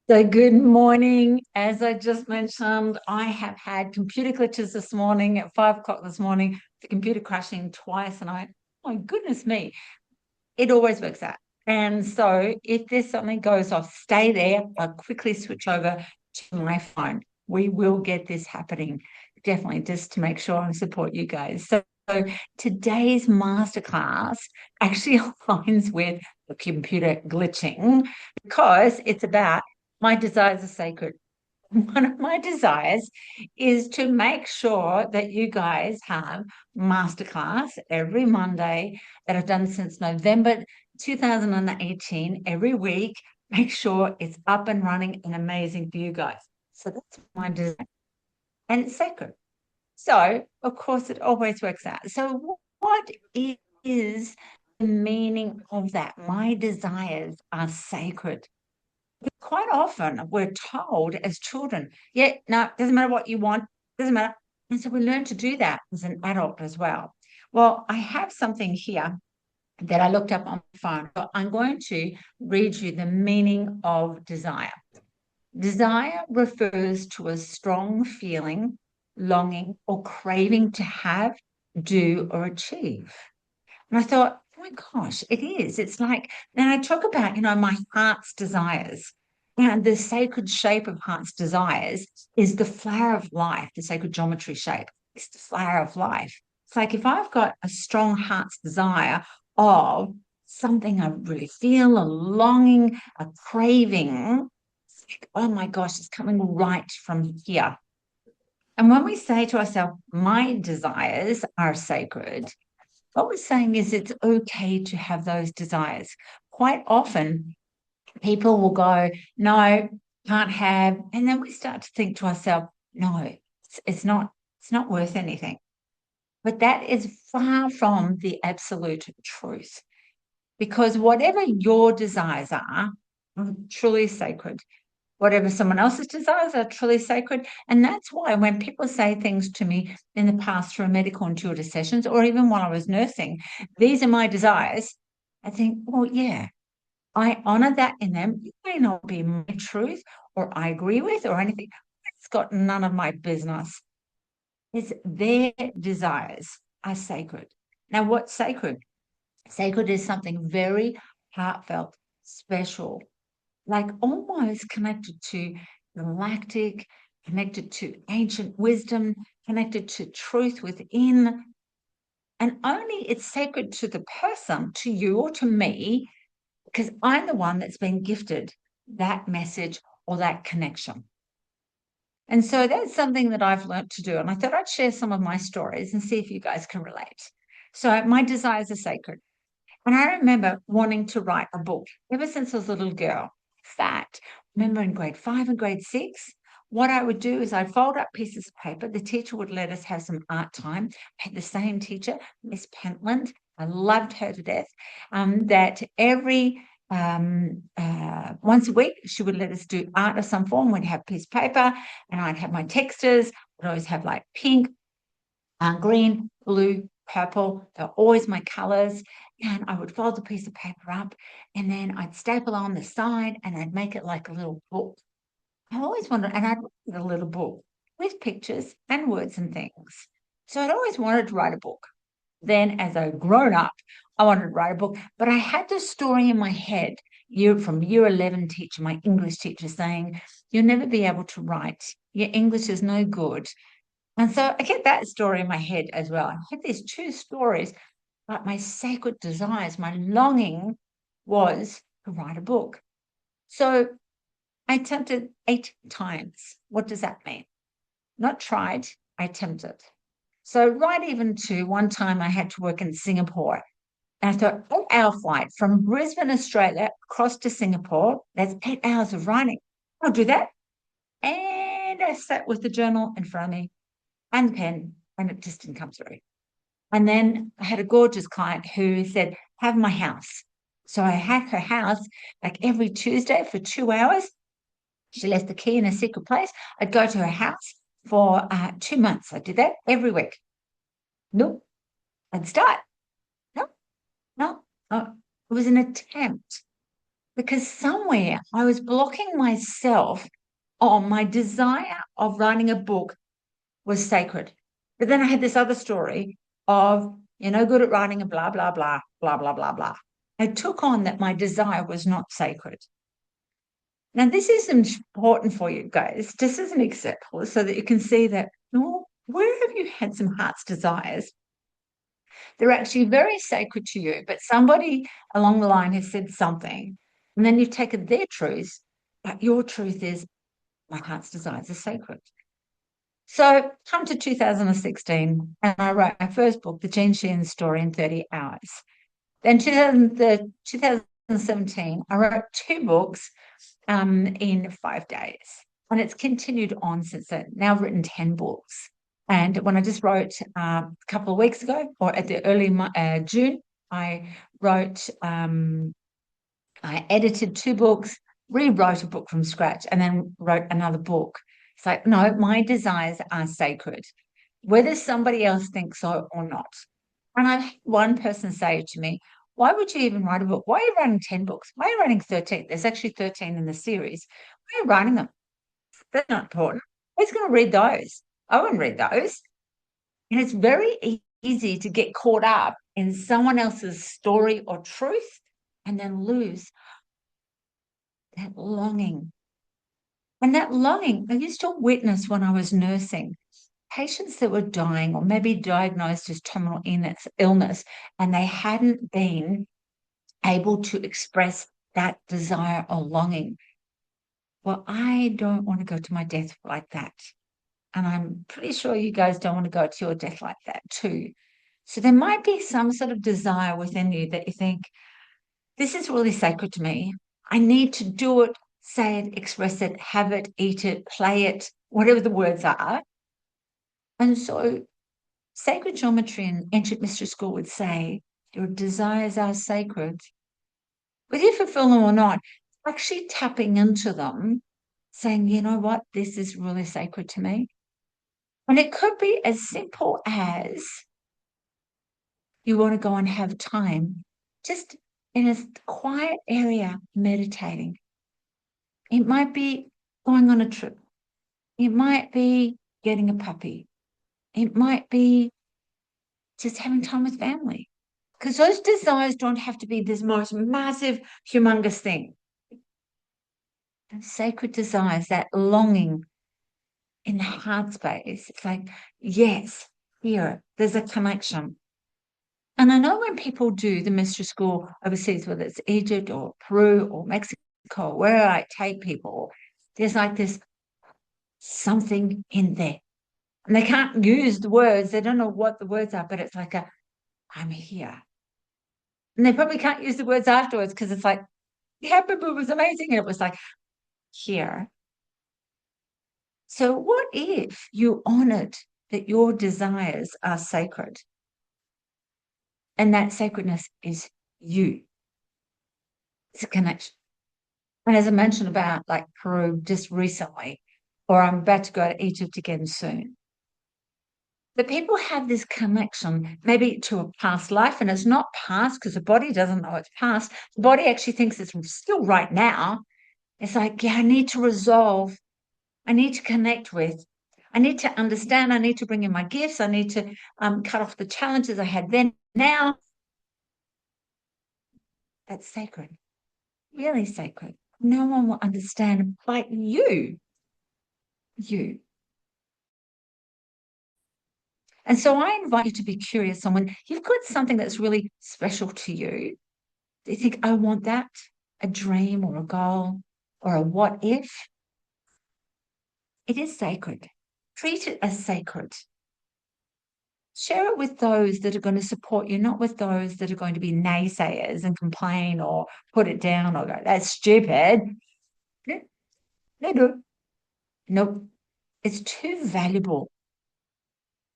So good morning. As I just mentioned, I have had computer glitches this morning at 5 o'clock this morning, the computer crashing twice, and oh my goodness me, it always works out. And so if there's something goes off, stay there. I'll quickly switch over to my phone. We will get this happening, definitely, just to make sure I support you guys. So today's masterclass actually aligns with the computer glitching because it's about my desires are sacred. One of my desires is to make sure that you guys have masterclass every Monday that I've done since November 2018, every week. Make sure it's up and running and amazing for you guys. So that's my desire. And it's sacred. So, of course, it always works out. So, what is the meaning of that? My desires are sacred. Quite often we're told as children, yeah, no, it doesn't matter what you want, doesn't matter. And so we learn to do that as an adult as well. Well, I have something here that I looked up on my phone. So I'm going to read you the meaning of desire. Desire refers to a strong feeling, longing, or craving to have, do, or achieve. And I thought, oh my gosh, it is. It's like, then I talk about, my heart's desires. And the sacred shape of heart's desires is the flower of life, the sacred geometry shape. It's the flower of life. It's like if I've got a strong heart's desire of something I really feel, a longing, a craving, it's like, oh my gosh, it's coming right from here. And when we say to ourselves, my desires are sacred, what we're saying is it's okay to have those desires. Quite often, people will go, no, can't have. And then we start to think to ourselves, no, it's not worth anything. But that is far from the absolute truth. Because whatever your desires are truly sacred. Whatever someone else's desires are truly sacred. And that's why when people say things to me in the past through medical intuitive sessions, or even while I was nursing, these are my desires, I think, well, yeah, I honor that in them. It may not be my truth or I agree with or anything. It's got none of my business. It's their desires are sacred. Now, what's sacred? Sacred is something very heartfelt, special, like almost connected to galactic, connected to ancient wisdom, connected to truth within. And only it's sacred to the person, to you or to me, because I'm the one that's been gifted that message or that connection. And so that's something that I've learned to do. And I thought I'd share some of my stories and see if you guys can relate. So my desires are sacred. And I remember wanting to write a book ever since I was a little girl. In fact, remember in grade 5 and grade 6, what I would do is I'd fold up pieces of paper. The teacher would let us have some art time. I had the same teacher, Miss Pentland. I loved her to death. That every once a week, she would let us do art of some form. We'd have a piece of paper and I'd have my textures. I'd always have like pink, green, blue, purple. They're always my colors. And I would fold the piece of paper up and then I'd staple on the side and I'd make it like a little book. I always wanted, and I'd write a little book with pictures and words and things. So I'd always wanted to write a book. Then, as a grown up, I wanted to write a book, but I had this story in my head from year 11 teacher, my English teacher, saying, you'll never be able to write. Your English is no good. And so I get that story in my head as well. I had these two stories, but my sacred desires, my longing was to write a book. So I attempted 8 times. What does that mean? Not tried, I attempted. So right even to one time I had to work in Singapore. And I thought, 8-hour flight from Brisbane, Australia, across to Singapore. That's 8 hours of writing. I'll do that. And I sat with the journal in front of me and the pen, and it just didn't come through. And then I had a gorgeous client who said, have my house. So I had her house like every Tuesday for 2 hours. She left the key in a secret place. I'd go to her house for 2 months. I did that every week. Nope. I'd start. No, no, no. It was an attempt. because somewhere I was blocking myself on my desire of writing a book was sacred. But then I had this other story of, you're no good at writing a blah, blah, blah, blah, blah, blah, blah. I took on that my desire was not sacred. Now, this is important for you guys, just as an example, so that you can see that, oh, where have you had some heart's desires? They're actually very sacred to you, but somebody along the line has said something, and then you've taken their truth, but your truth is, my heart's desires are sacred. So come to 2016, and I wrote my first book, The Gene Sheehan Story, in 30 hours. Then 2017, I wrote two books in 5 days. And it's continued on since then. Now I've written 10 books. And when I just wrote a couple of weeks ago, or at the early June, I wrote, I edited two books, rewrote a book from scratch, and then wrote another book. It's like, no, my desires are sacred, whether somebody else thinks so or not. And I had one person say to me, why would you even write a book? Why are you writing 10 books? Why are you writing 13? There's actually 13 in the series. Why are you writing them? They're not important. Who's going to read those? I won't read those. And it's very easy to get caught up in someone else's story or truth and then lose that longing. And that longing, I used to witness when I was nursing patients that were dying or maybe diagnosed as terminal illness, and they hadn't been able to express that desire or longing. Well, I don't want to go to my death like that. And I'm pretty sure you guys don't want to go to your death like that too. So there might be some sort of desire within you that you think, this is really sacred to me. I need to do it, say it, express it, have it, eat it, play it, whatever the words are. And so sacred geometry and ancient mystery school would say, your desires are sacred. Whether you fulfill them or not, actually tapping into them, saying, you know what, this is really sacred to me. And it could be as simple as you want to go and have time just in a quiet area meditating. It might be going on a trip. It might be getting a puppy. It might be just having time with family. Because those desires don't have to be this most massive, humongous thing. And sacred desires, that longing in the heart space, it's like, yes, here, there's a connection. And I know when people do the mystery school overseas, whether it's Egypt or Peru or Mexico, where I take people, there's like this something in there. And they can't use the words. They don't know what the words are, but it's like I'm here. And they probably can't use the words afterwards because it's like, yeah, but it was amazing. And it was like, here. So what if you honored that your desires are sacred? And that sacredness is you. It's a connection. And as I mentioned about like Peru just recently, or I'm about to go to Egypt again soon, the people have this connection maybe to a past life, and it's not past because the body doesn't know it's past. The body actually thinks it's still right now. It's like, yeah, I need to resolve. I need to connect with. I need to understand. I need to bring in my gifts. I need to cut off the challenges I had then. Now, that's sacred, really sacred. No one will understand but you. You. And so I invite you to be curious on when you've got something that's really special to you. Do you think, I want that? A dream or a goal or a what if? It is sacred. Treat it as sacred. Share it with those that are going to support you, not with those that are going to be naysayers and complain or put it down or go, that's stupid. No. Nope. It's too valuable.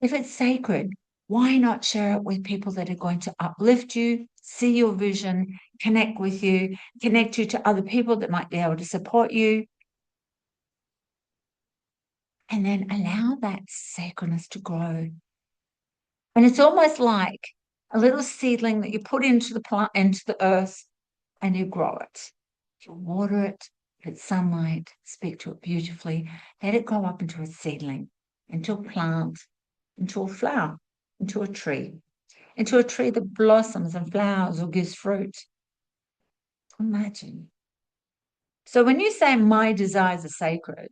If it's sacred, why not share it with people that are going to uplift you, see your vision, connect with you, connect you to other people that might be able to support you, and then allow that sacredness to grow. And it's almost like a little seedling that you put into the plant, into the earth, and you grow it. You water it, let sunlight, speak to it beautifully, let it grow up into a seedling, into a plant, into a flower, into a tree that blossoms and flowers or gives fruit. Imagine. So when you say my desires are sacred,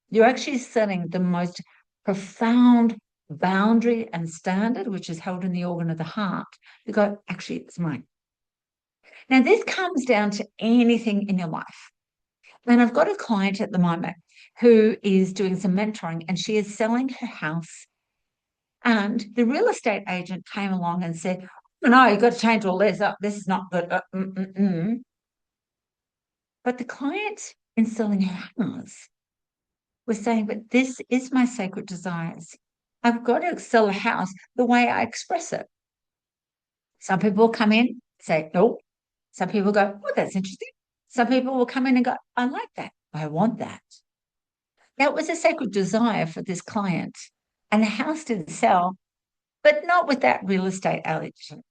you're actually setting the most profound boundary and standard, which is held in the organ of the heart, to go, actually, it's mine. Now, this comes down to anything in your life. And I've got a client at the moment who is doing some mentoring, and she is selling her house. And the real estate agent came along and said, oh, no, you've got to change all this up. This is not good. But the client in selling her house was saying, but this is my sacred desires. I've got to sell a house the way I express it. Some people come in, say, nope. Some people go, oh, that's interesting. Some people will come in and go, I like that. I want that. That was a sacred desire for this client. And the house didn't sell, but not with that real estate agent.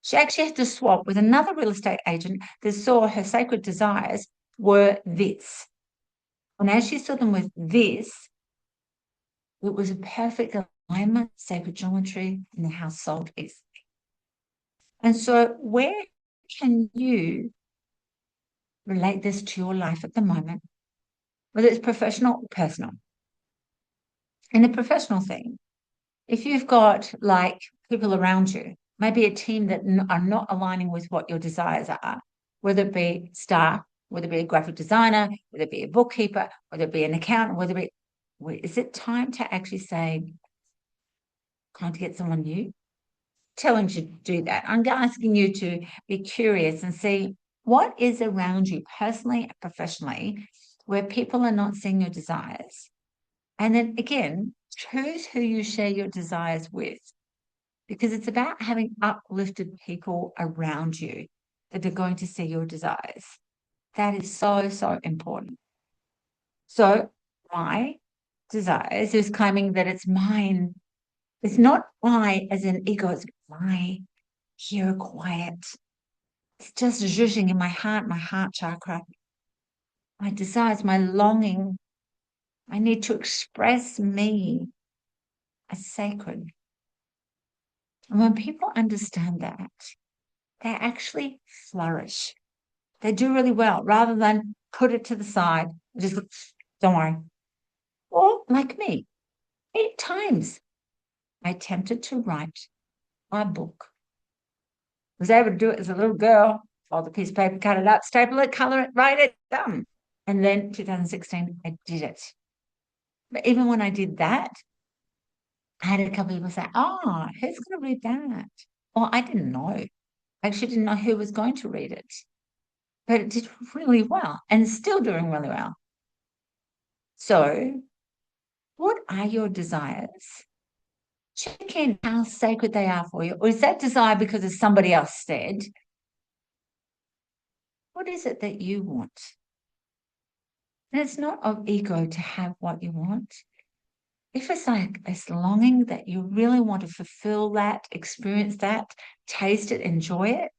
She actually had to swap with another real estate agent that saw her sacred desires were this. And as she saw them with this, it was a perfect alignment, sacred geometry, and the house sold easily. And so where can you relate this to your life at the moment, whether it's professional or personal? In the professional thing, if you've got like people around you, maybe a team that are not aligning with what your desires are, whether it be staff, whether it be a graphic designer, whether it be a bookkeeper, whether it be an accountant, whether it be, is it time to actually say, time to get someone new? Telling you to do that. I'm asking you to be curious and see what is around you personally and professionally where people are not seeing your desires. And then again, choose who you share your desires with, because it's about having uplifted people around you that are going to see your desires. That is so, so important. So my desires is claiming that it's mine. It's not I as an ego, it's my here quiet. It's just zhuzhing in my heart chakra. My desires, my longing. I need to express me as sacred. And when people understand that, they actually flourish. They do really well rather than put it to the side. Just don't worry. Or like me, 8 times I attempted to write my book. Was able to do it as a little girl, fold the piece of paper, cut it up, staple it, color it, write it, done. And then 2016, I did it. But even when I did that, I had a couple of people say, oh, who's going to read that? Well, I didn't know. I actually didn't know who was going to read it. But it did really well and it's still doing really well. So, what are your desires? Check in how sacred they are for you. Or is that desire because of somebody else said? What is it that you want? And it's not of ego to have what you want. If it's like this longing that you really want to fulfill that, experience that, taste it, enjoy it,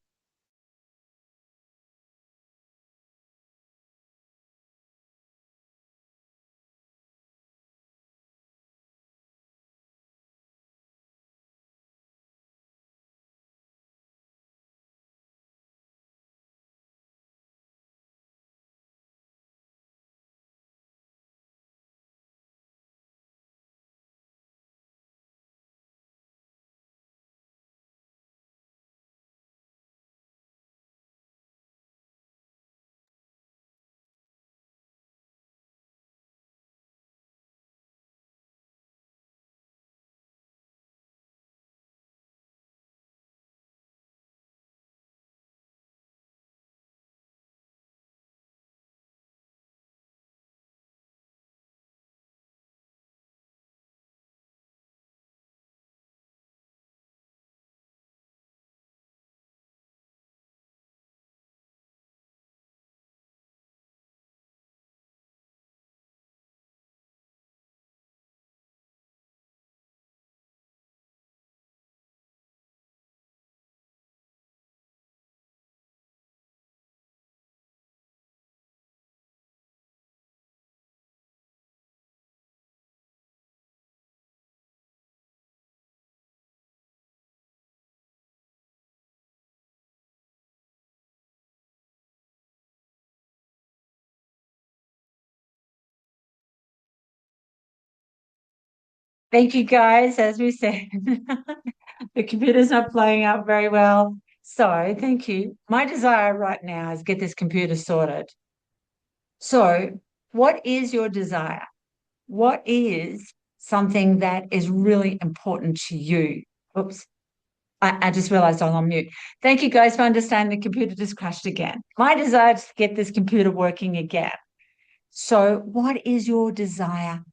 Thank you, guys. As we said, the computer's not playing up very well. So thank you. My desire right now is get this computer sorted. So, what is your desire? What is something that is really important to you? Oops, I just realized I'm on mute. Thank you guys for understanding the computer just crashed again. My desire is to get this computer working again. So, what is your desire?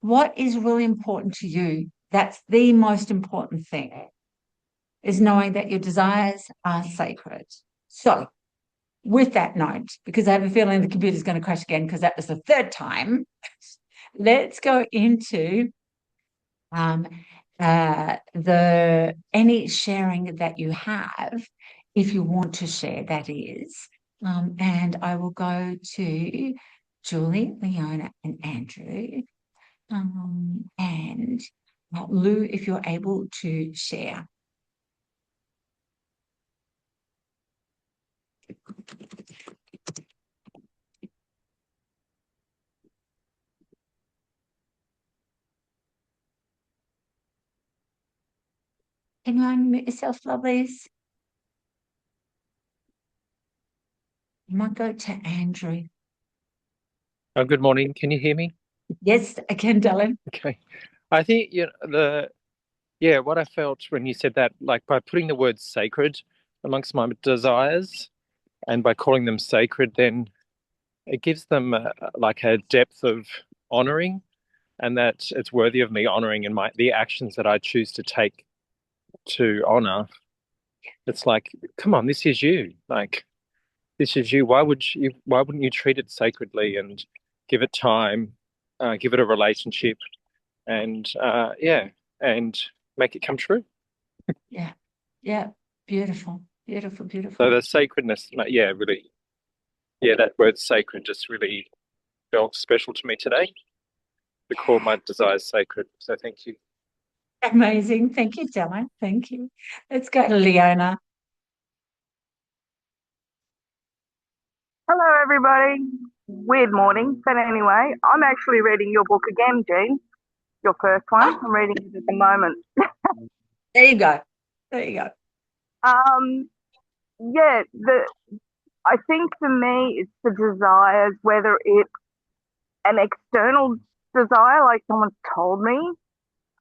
What is really important to you? That's the most important thing, is knowing that your desires are sacred. So, with that note, because I have a feeling the computer's going to crash again because that was the third time, let's go into um, the any sharing that you have, if you want to share, that is. And I will go to Julie, Leona, and Andrew. And Lou, if you're able to share. Can you unmute yourself, lovelies? You might go to Andrew. Good morning. Can you hear me? Yes, I can, darling. Okay. I think what I felt when you said that, like by putting the word sacred amongst my desires and by calling them sacred, then it gives them like a depth of honoring, and that it's worthy of me honoring and the actions that I choose to take to honor. It's like, come on, this is you. Like, this is you. Why wouldn't you treat it sacredly and give it time, give it a relationship, and and make it come true. Yeah, yeah, beautiful, beautiful, So beautiful. the sacredness, really, that word sacred just really felt special to me today. To call my desires sacred. So thank you. Amazing. Thank you, Dylan. Thank you. Let's go to Leona. Hello, everybody. Weird morning, but anyway, I'm actually reading your book again, Jean. Your first one. Oh, I'm reading it at the moment. there you go. There you go. Um, yeah, I think for me, it's the desires, whether it's an external desire, like someone's told me,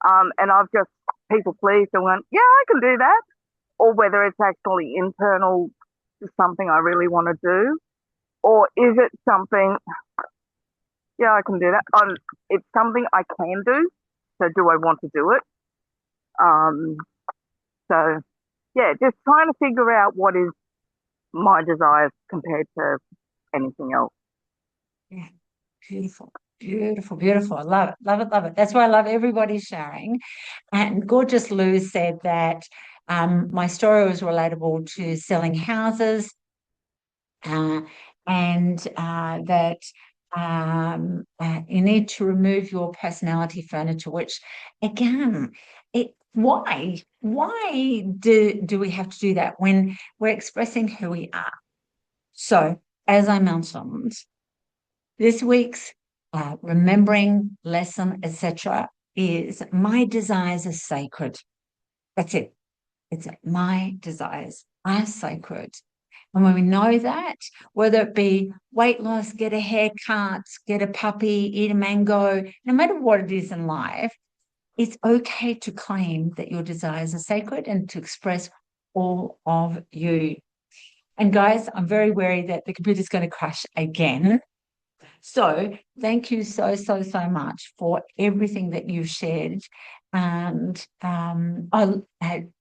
and I've just people pleased and went, yeah, I can do that, or whether it's actually internal, something I really want to do, or is it something yeah, I can do that. It's something I can do. So do I want to do it? Um, so yeah, just trying to figure out what is my desires compared to anything else. Yeah, beautiful, beautiful, beautiful. I love it, love it, love it. That's why I love everybody sharing. And gorgeous Lou said that my story was relatable to selling houses, uh, and that you need to remove your personality furniture, which again, why do we have to do that when we're expressing who we are? So, as I mentioned, this week's remembering lesson, etc., is my desires are sacred. That's it. It's my desires are sacred. And when we know that, whether it be weight loss, get a haircut, get a puppy, eat a mango, no matter what it is in life, it's okay to claim that your desires are sacred and to express all of you. And guys, I'm very wary that the computer's going to crash again. So thank you so, so, so much for everything that you've shared. And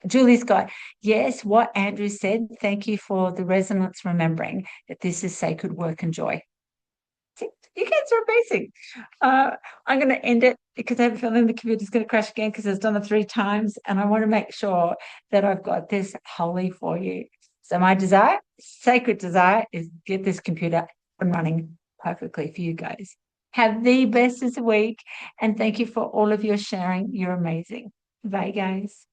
Julie's got, yes, what Andrew said. Thank you for the resonance, remembering that this is sacred work and joy. You guys are amazing. I'm going to end it because I have a feeling the computer's going to crash again because it's done it 3 times. And I want to make sure that I've got this wholly for you. So my desire, sacred desire, is get this computer up and running perfectly for you guys. Have the best of the week. And thank you for all of your sharing. You're amazing. Bye, guys.